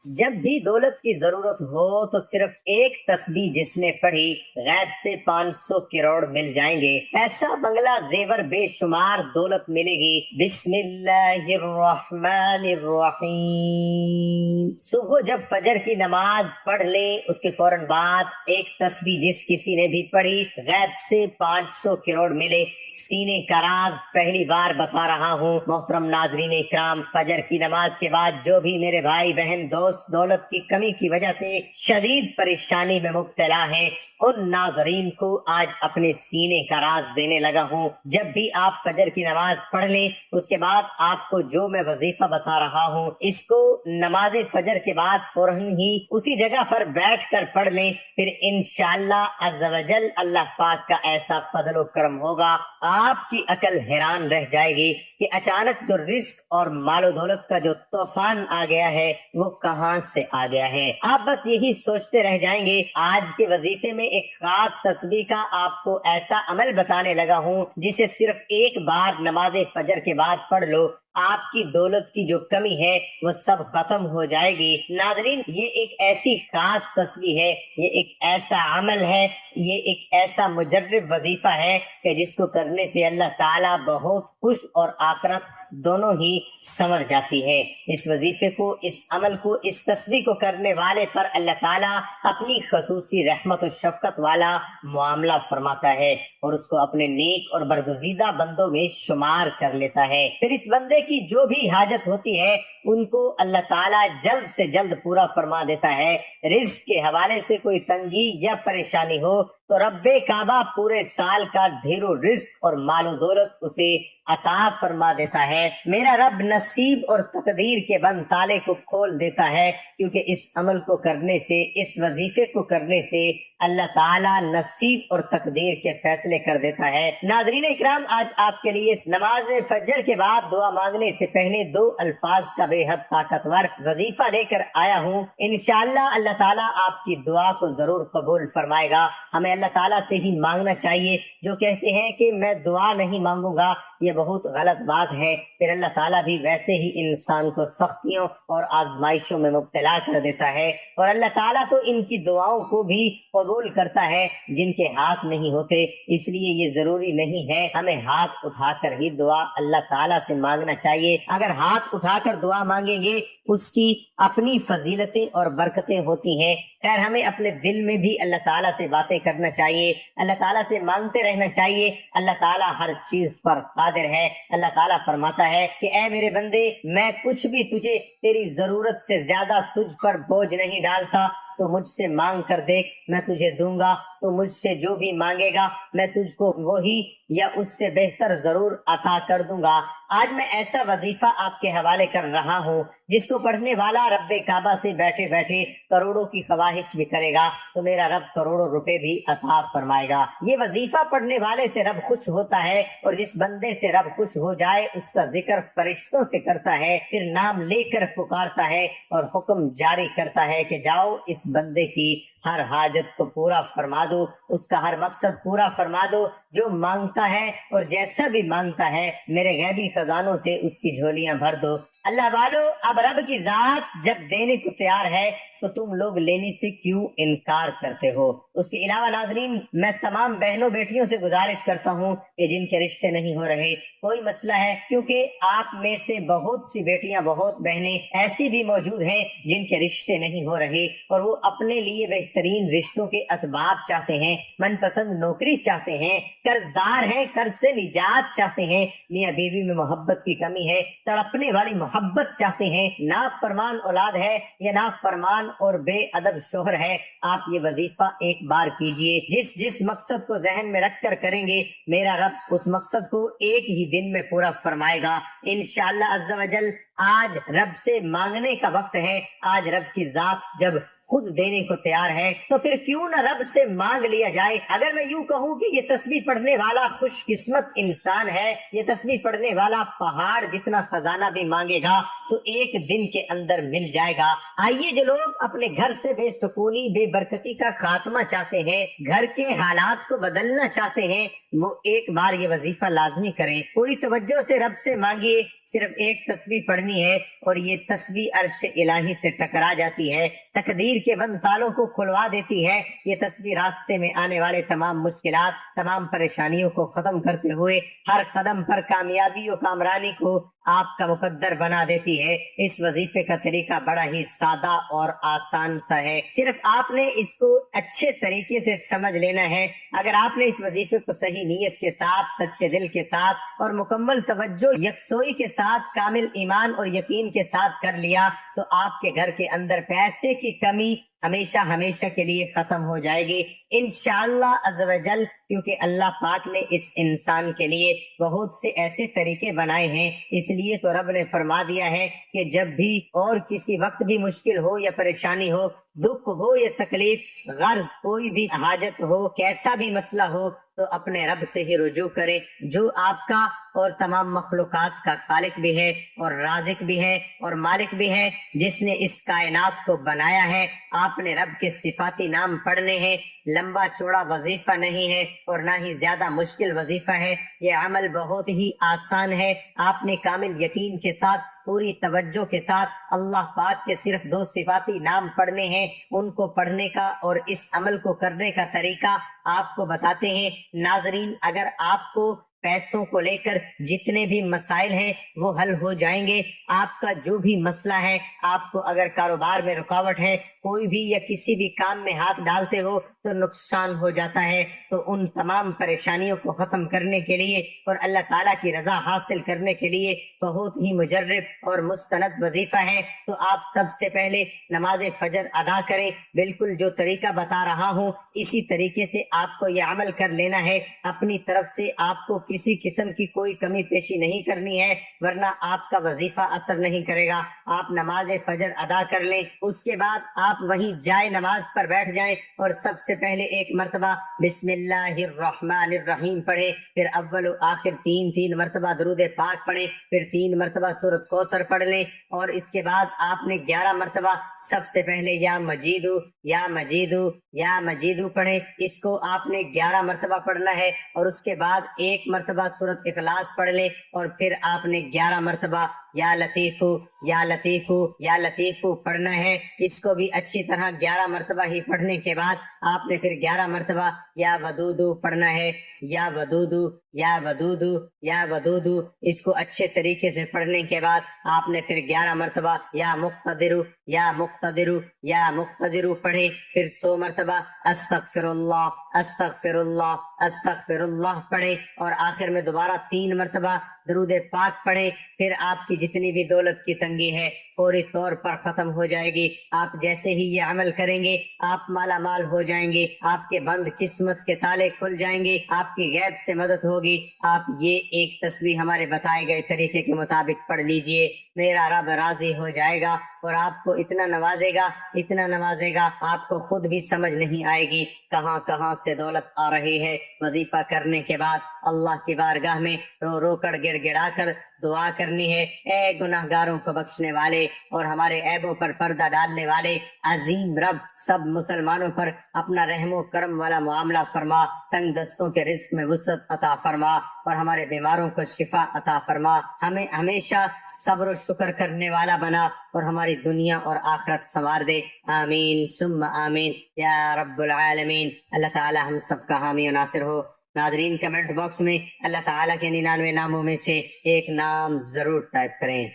جب بھی دولت کی ضرورت ہو تو صرف ایک تسبیح جس نے پڑھی غیب سے 500 کروڑ مل جائیں گے، ایسا بنگلہ زیور بے شمار دولت ملے گی۔ بسم اللہ الرحمن الرحیم۔ صبح جب فجر کی نماز پڑھ لیں اس کے فوراً بعد ایک تسبیح جس کسی نے بھی پڑھی غیب سے 500 کروڑ ملے۔ سینے کا راز پہلی بار بتا رہا ہوں محترم ناظرین اکرام، فجر کی نماز کے بعد جو بھی میرے بھائی بہن دوست دولت کی کمی کی وجہ سے شدید پریشانی میں مبتلا ہیں، ان ناظرین کو آج اپنے سینے کا راز دینے لگا ہوں۔ جب بھی آپ فجر کی نماز پڑھ لیں اس کے بعد آپ کو جو میں وظیفہ بتا رہا ہوں اس کو نماز فجر کے بعد فوراً ہی اسی جگہ پر بیٹھ کر پڑھ لیں، پھر انشاءاللہ عز و جل اللہ پاک کا ایسا فضل و کرم ہوگا آپ کی عقل حیران رہ جائے گی کہ اچانک جو رزق اور مال و دولت کا جو طوفان آ گیا ہے وہ کہاں سے آ گیا ہے۔ آپ بس یہی سوچتے رہ جائیں گے۔ آج کے وظیفے میں ایک خاص تسبیح کا آپ کو ایسا عمل بتانے لگا ہوں جسے صرف ایک بار نماز فجر کے بعد پڑھ لو، آپ کی دولت کی جو کمی ہے وہ سب ختم ہو جائے گی۔ ناظرین، یہ ایک ایسی خاص تسبیح ہے، یہ ایک ایسا عمل ہے، یہ ایک ایسا مجرب وظیفہ ہے کہ جس کو کرنے سے اللہ تعالیٰ بہت خوش اور آخرت دونوں ہی سنور جاتی ہے۔ اس وظیفے کو، اس عمل کو، اس تسبیح کو کرنے والے پر اللہ تعالیٰ اپنی خصوصی رحمت و شفقت والا معاملہ فرماتا ہے اور اس کو اپنے نیک اور برگزیدہ بندوں میں شمار کر لیتا ہے۔ پھر اس بندے کی جو بھی حاجت ہوتی ہے ان کو اللہ تعالیٰ جلد سے جلد پورا فرما دیتا ہے۔ رزق کے حوالے سے کوئی تنگی یا پریشانی ہو تو رب کعبہ پورے سال کا ڈھیروں رزق اور مال و دولت اسے عطا فرما دیتا ہے۔ میرا رب نصیب اور تقدیر کے بند تالے کو کھول دیتا ہے، کیونکہ اس عمل کو کرنے سے، اس وظیفے کو کرنے سے اللہ تعالیٰ نصیب اور تقدیر کے فیصلے کر دیتا ہے۔ ناظرین اکرام، آج آپ کے لیے نماز فجر کے بعد دعا مانگنے سے پہلے دو الفاظ کا بے حد طاقتور وظیفہ لے کر آیا ہوں۔ انشاءاللہ اللہ تعالیٰ آپ کی دعا کو ضرور قبول فرمائے گا۔ ہمیں اللہ تعالیٰ سے ہی مانگنا چاہیے۔ جو کہتے ہیں کہ میں دعا نہیں مانگوں گا، یہ بہت غلط بات ہے۔ پھر اللہ تعالیٰ بھی ویسے ہی انسان کو سختیوں اور آزمائشوں میں مبتلا کر دیتا ہے، اور اللہ تعالیٰ تو ان کی دعاؤں کو بھی قبول کرتا ہے جن کے ہاتھ نہیں ہوتے۔ اس لیے یہ ضروری نہیں ہے ہمیں ہاتھ اٹھا کر ہی دعا اللہ تعالیٰ سے مانگنا چاہیے۔ اگر ہاتھ اٹھا کر دعا مانگیں گے اس کی اپنی فضیلتیں اور برکتیں ہوتی ہیں۔ خیر، ہمیں اپنے دل میں بھی اللہ تعالیٰ سے باتیں کرنا چاہیے، اللہ تعالیٰ سے مانگتے رہنا چاہیے۔ اللہ تعالیٰ ہر چیز پر قادر ہے۔ اللہ تعالیٰ فرماتا ہے کہ اے میرے بندے، میں کچھ بھی تجھے تیری ضرورت سے زیادہ تجھ پر بوجھ نہیں ڈالتا، تو مجھ سے مانگ کر دیکھ، میں تجھے دوں گا۔ تو مجھ سے جو بھی مانگے گا میں تجھ کو وہی یا اس سے بہتر ضرور عطا کر دوں گا۔ آج میں ایسا وظیفہ آپ کے حوالے کر رہا ہوں جس کو پڑھنے والا رب کعبہ سے بیٹھے بیٹھے کروڑوں کی خواہش بھی کرے گا تو میرا رب کروڑوں روپے بھی عطا فرمائے گا۔ یہ وظیفہ پڑھنے والے سے رب خوش ہوتا ہے، اور جس بندے سے رب خوش ہو جائے اس کا ذکر فرشتوں سے کرتا ہے، پھر نام لے کر پکارتا ہے اور حکم جاری کرتا ہے کہ جاؤ اس بندے کی ہر حاجت کو پورا فرما دو، اس کا ہر مقصد پورا فرما دو۔ جو مانگتا ہے اور جیسا بھی مانگتا ہے میرے غیبی خزانوں سے اس کی جھولیاں بھر دو۔ اللہ والو، اب رب کی ذات جب دینے کو تیار ہے تو تم لوگ لینے سے کیوں انکار کرتے ہو؟ اس کے علاوہ ناظرین، میں تمام بہنوں بیٹیوں سے گزارش کرتا ہوں کہ جن کے رشتے نہیں ہو رہے، کوئی مسئلہ ہے، کیونکہ آپ میں سے بہت سی بیٹیاں، بہت بہنیں ایسی بھی موجود ہیں جن کے رشتے نہیں ہو رہے اور وہ اپنے لیے بہترین رشتوں کے اسباب چاہتے ہیں، من پسند نوکری چاہتے ہیں، قرض دار ہیں، قرض سے نجات چاہتے ہیں، میاں بیوی میں محبت کی کمی ہے، تڑپنے والی محبت چاہتے ہیں، نافرمان اولاد ہے یا نافرمان اور بے ادب شوہر ہے۔ آپ یہ وظیفہ ایک بار کیجئے، جس مقصد کو ذہن میں رکھ کر کریں گے میرا رب اس مقصد کو ایک ہی دن میں پورا فرمائے گا انشاءاللہ عز و جل۔ آج رب سے مانگنے کا وقت ہے۔ آج رب کی ذات جب خود دینے کو تیار ہے تو پھر کیوں نہ رب سے مانگ لیا جائے۔ اگر میں یوں کہوں کہ یہ تسبیح پڑھنے والا خوش قسمت انسان ہے، یہ تسبیح پڑھنے والا پہاڑ جتنا خزانہ بھی مانگے گا تو ایک دن کے اندر مل جائے گا۔ آئیے جو لوگ اپنے گھر سے بے سکونی بے برکتی کا خاتمہ چاہتے ہیں، گھر کے حالات کو بدلنا چاہتے ہیں، وہ ایک بار یہ وظیفہ لازمی کریں، پوری توجہ سے رب سے مانگیے۔ صرف ایک تسبیح پڑھنی ہے اور یہ تسبیح عرش الہی سے ٹکرا جاتی ہے، تقدیر کے بند تالوں کو کھلوا دیتی ہے۔ یہ تسبیح راستے میں آنے والے تمام مشکلات، تمام پریشانیوں کو ختم کرتے ہوئے ہر قدم پر کامیابی و کامرانی کو آپ کا مقدر بنا دیتی ہے۔ اس وظیفے کا طریقہ بڑا ہی سادہ اور آسان سا ہے، صرف آپ نے اس کو اچھے طریقے سے سمجھ لینا ہے۔ اگر آپ نے اس وظیفے کو صحیح نیت کے ساتھ، سچے دل کے ساتھ اور مکمل توجہ، یکسوئی کے ساتھ، کامل ایمان اور یقین کے ساتھ کر لیا تو آپ کے گھر کے اندر پیسے کی کمی ہمیشہ ہمیشہ کے لیے ختم ہو جائے گی انشاءاللہ عز و جل، کیونکہ اللہ پاک نے اس انسان کے لیے بہت سے ایسے طریقے بنائے ہیں۔ اس لیے تو رب نے فرما دیا ہے کہ جب بھی اور کسی وقت بھی مشکل ہو یا پریشانی ہو، دکھ ہو یا تکلیف، غرض کوئی بھی حاجت ہو، کیسا بھی مسئلہ ہو، تو اپنے رب سے ہی رجوع کریں، جو آپ کا اور تمام مخلوقات کا خالق بھی ہے اور رازق بھی ہے اور مالک بھی ہے، جس نے اس کائنات کو بنایا ہے۔ آپ نے رب کے صفاتی نام پڑھنے ہیں، لمبا چوڑا وظیفہ نہیں ہے اور نہ ہی زیادہ مشکل وظیفہ ہے، یہ عمل بہت ہی آسان ہے۔ آپ نے کامل یقین کے ساتھ، پوری توجہ کے ساتھ اللہ پاک کے صرف 2 صفاتی نام پڑھنے ہیں۔ ان کو پڑھنے کا اور اس عمل کو کرنے کا طریقہ آپ کو بتاتے ہیں۔ ناظرین، اگر آپ کو پیسوں کو لے کر جتنے بھی مسائل ہیں وہ حل ہو جائیں گے، آپ کا جو بھی مسئلہ ہے، آپ کو اگر کاروبار میں رکاوٹ ہے، کوئی بھی یا کسی بھی کام میں ہاتھ ڈالتے ہو تو نقصان ہو جاتا ہے، تو ان تمام پریشانیوں کو ختم کرنے کے لیے اور اللہ تعالیٰ کی رضا حاصل کرنے کے لیے بہت ہی مجرب اور مستند وظیفہ ہے۔ تو آپ سب سے پہلے نماز فجر ادا کریں، بالکل جو طریقہ بتا رہا ہوں اسی طریقے سے آپ کو یہ عمل کر لینا ہے۔ اپنی طرف سے آپ کو کسی قسم کی کوئی کمی پیشی نہیں کرنی ہے، ورنہ آپ کا وظیفہ اثر نہیں کرے گا۔ آپ نماز فجر ادا کر لیں، اس کے بعد آپ وہیں جائے نماز پر بیٹھ جائیں اور سب سے پہلے ایک مرتبہ بسم اللہ الرحمن الرحیم پڑھیں، پھر اول و آخر 3 مرتبہ درود پاک پڑھیں، پھر 3 مرتبہ سورۃ کوثر پڑھ لیں، اور اس کے بعد آپ نے 11 مرتبہ سب سے پہلے یا مجیدو یا مجیدو یا مجیدو پڑھیں۔ اس کو آپ نے 11 مرتبہ پڑھنا ہے، اور اس کے بعد 1 مرتبہ سورۃ اخلاص پڑھ لیں، اور پھر آپ نے 11 مرتبہ یا لطیفو یا لطیفو یا لطیفو پڑھنا ہے۔ اس کو بھی اچھی طرح 11 مرتبہ ہی پڑھنے کے بعد آپ نے پھر 11 مرتبہ یا ودودو پڑھنا ہے، یا ودودو یا ودودو یا ودودو۔ اس کو اچھے طریقے سے پڑھنے کے بعد آپ نے پھر 11 مرتبہ یا مقتدرو یا مقتدرو یا مقتدرو پڑھے، پھر 100 مرتبہ استغفر اللہ استغفر اللہ استغفر اللہ پڑھے، اور آخر میں دوبارہ 3 مرتبہ درود پاک پڑھیں۔ پھر آپ کی جتنی بھی دولت کی تنگی ہے فوری طور پر ختم ہو جائے گی۔ آپ جیسے ہی یہ عمل کریں گے آپ مالا مال ہو جائیں گے، آپ کے بند قسمت کے تالے کھل جائیں گے، آپ کی غیب سے مدد ہوگی۔ آپ یہ ایک تسبیح ہمارے بتائے گئے طریقے کے مطابق پڑھ لیجئے، میرا رب راضی ہو جائے گا اور آپ کو اتنا نوازے گا، اتنا نوازے گا، آپ کو خود بھی سمجھ نہیں آئے گی کہاں کہاں سے دولت آ رہی ہے۔ وظیفہ کرنے کے بعد اللہ کی بارگاہ میں رو رو کر گڑ گڑا کر دعا کرنی ہے، اے گناہ گاروں کو بخشنے والے اور ہمارے عیبوں پر پردہ ڈالنے والے عظیم رب، سب مسلمانوں پر اپنا رحم و کرم والا معاملہ فرما، تنگ دستوں کے رزق میں وسعت عطا فرما اور ہمارے بیماروں کو شفا عطا فرما، ہمیں ہمیشہ صبر و شکر کرنے والا بنا اور ہماری دنیا اور آخرت سنوار دے، آمین ثم آمین یا رب العالمین۔ اللہ تعالی ہم سب کا حامی و ناصر ہو۔ ناظرین، کمنٹ باکس میں اللہ تعالیٰ کے 99 ناموں میں سے ایک نام ضرور ٹائپ کریں۔